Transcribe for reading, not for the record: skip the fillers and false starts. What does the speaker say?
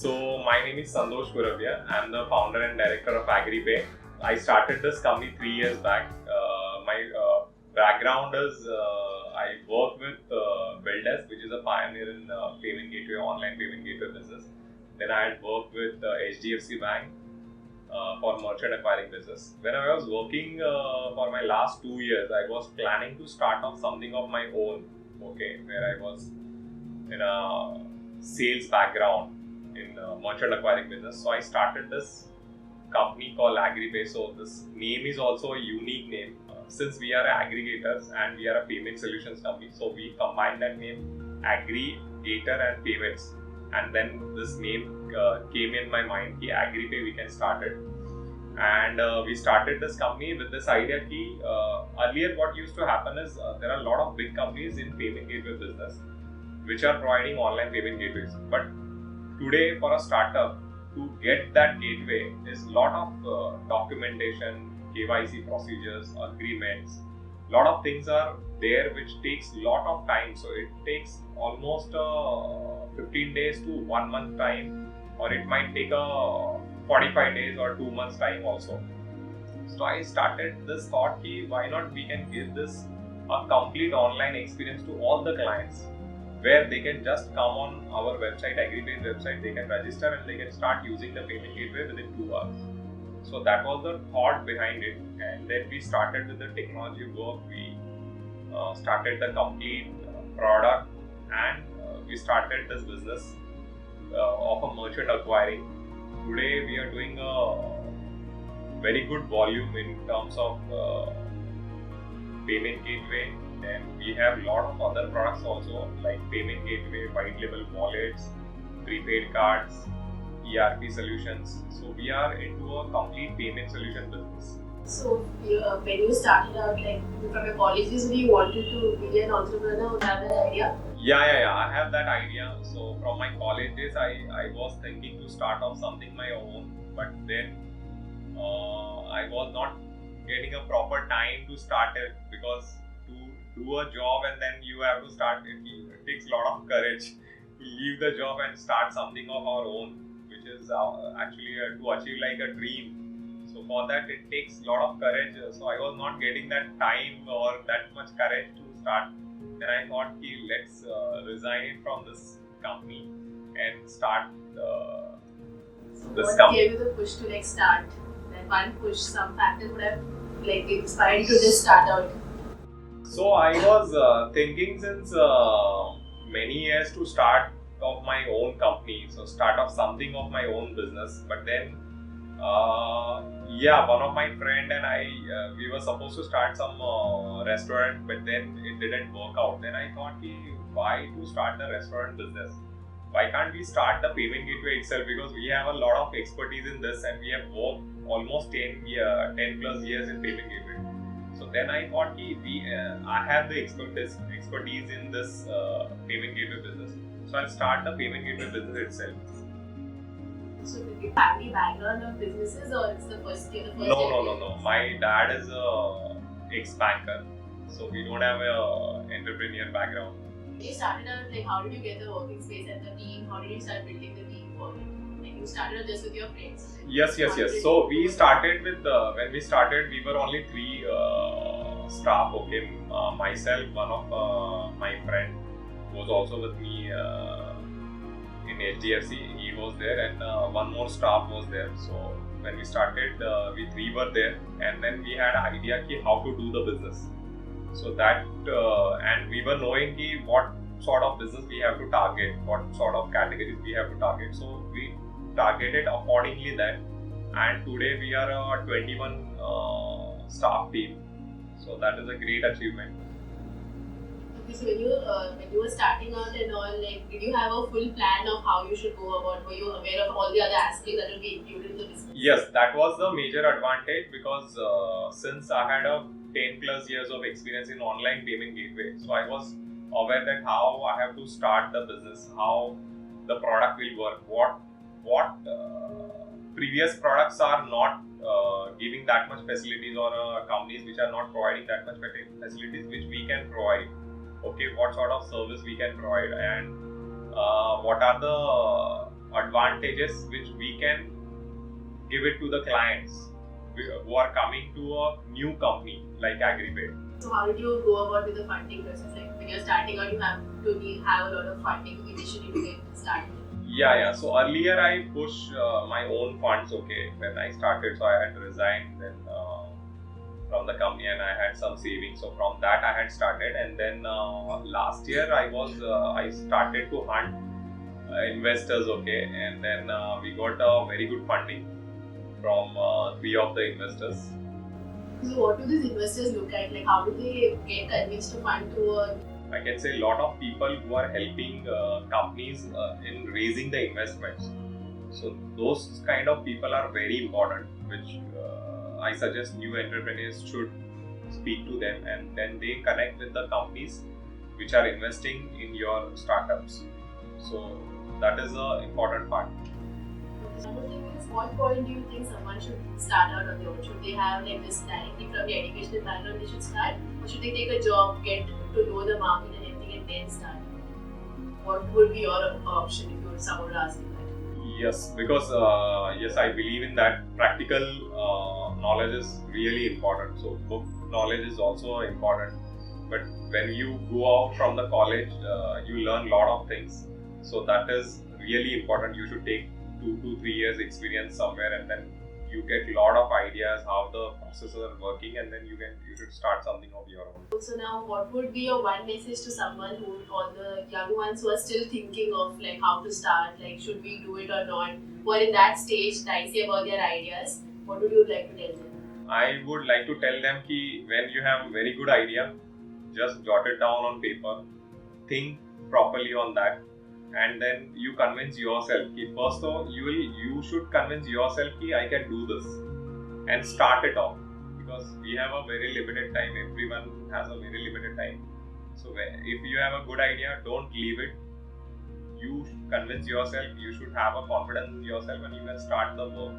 So my name is Santosh Kuravia. I'm the founder and director of AgriPay. I started this company 3 years back. My background is I work with BillDesk, which is a pioneer in payment gateway, online payment gateway business. Then I had worked with HDFC Bank for merchant acquiring business. When I was working for my last 2 years, I was planning to start off something of my own. Okay, where I was in a sales background in merchant acquiring business. So I started this company called AgriPay. So this name is also a unique name. Since we are aggregators and we are a payment solutions company, so we combine that name aggregator and payments. And then this name came in my mind, ki AgriPay we can start it. And we started this company with this idea ki earlier what used to happen is there are a lot of big companies in payment gateway business which are providing online payment gateways. But today for a startup to get that gateway is lot of documentation, KYC procedures, agreements. Lot of things are there which takes lot of time. So it takes almost 15 days to 1 month time, or it might take a 45 days or 2 months time also. So I started this thought ki why not we can give this a complete online experience to all the clients, where they can just come on our website, AgriPay's website, they can register and they can start using the payment gateway within 2 hours. So that was the thought behind it, and then we started with the technology work. We started the complete product, and we started this business of a merchant acquiring. Today we are doing a very good volume in terms of payment gateway. Then we have a lot of other products also, like payment gateway, white label wallets, prepaid cards, ERP solutions. So we are into a complete payment solution business. So when you started out, like from your colleges, you wanted to be an entrepreneur, or have that idea? Yeah. I have that idea. So from my college days, I was thinking to start off something my own, but then I was not getting a proper time to start it, because to do a job and then you have to start it. It takes a lot of courage to leave the job and start something of our own, which is actually to achieve like a dream. So for that it takes a lot of courage. So I was not getting that time or that much courage to start. Then I thought, let's resign from this company and start this what company. gave you the push to like start? That one push, some factor would have like inspired you to just start out. So I was thinking since many years to start of my own company, so start off something of my own business. But then, one of my friend and I, we were supposed to start some restaurant, but then it didn't work out. Then I thought, why to start the restaurant business? Why can't we start the payment gateway itself? Because we have a lot of expertise in this, and we have worked almost 10 plus years in payment gateway. So then I thought I have the expertise in this payment gateway business. So I'll start the payment gateway business itself. So did you have any background of businesses, or it's the first year? No. My dad is a ex-banker, so we don't have a entrepreneur background. When you started out, like how did you get the working space and the team? How did you start building the team for it? Like you started out just with your friends? Yes. So we started with when we started, we were only 3 staff. Okay, myself, one of my friend was also with me in HDFC. He was there, and one more staff was there. So when we started, we 3 were there, and then we had an idea ki how to do the business. So that and we were knowing ki what sort of business we have to target, what sort of categories we have to target. So we targeted accordingly that, and today we are a 21 staff team. So that is a great achievement. Okay, so when you were starting out and all, like did you have a full plan of how you should go about? Were you aware of all the other aspects that will be included in the business? Yes, that was the major advantage, because since I had a 10 plus years of experience in online payment gateway, so I was aware that how I have to start the business, how the product will work, what previous products are not giving that much facilities, or companies which are not providing that much facilities which we can provide. Okay, what sort of service we can provide, and what are the advantages which we can give it to the clients who are coming to a new company like AgriPay. So how did you go about with the funding process? Like when you're starting out, you have to have a lot of funding initially to get started. Yeah. So earlier I push my own funds. Okay, when I started, so I had resigned then from the company and I had some savings. So from that I had started, and then last year I started to hunt investors. Okay, and then we got a very good funding from 3 of the investors. So what do these investors look at? Like how do they get convinced to fund to a I can say a lot of people who are helping companies in raising the investments. So those kind of people are very important, which I suggest new entrepreneurs should speak to them, and then they connect with the companies which are investing in your startups. So that is the important part. Another thing is, what point do you think someone should start out on their own? Should they have like this directly from the educational background they should start? Or should they take a job, get to know the market and everything and then start? What would be your option if you were someone asking that? Yes, because yes, I believe in that. Practical knowledge is really important. So book knowledge is also important. But when you go out from the college, you learn a lot of things. So that is really important. You should take 2 to 3 years experience somewhere, and then you get a lot of ideas how the processes are working, and then you should start something of your own. So now, what would be your one message to someone who, all the young ones who are still thinking of like how to start, like should we do it or not, who are in that stage, dicey about their ideas? What would you like to tell them? I would like to tell them that when you have a very good idea, just jot it down on paper, think properly on that, and then you convince yourself. First of all, you should convince yourself that I can do this, and start it off, because we have a very limited time. Everyone has a very limited time. So if you have a good idea, don't leave it. You convince yourself. You should have a confidence in yourself, and you can start the work.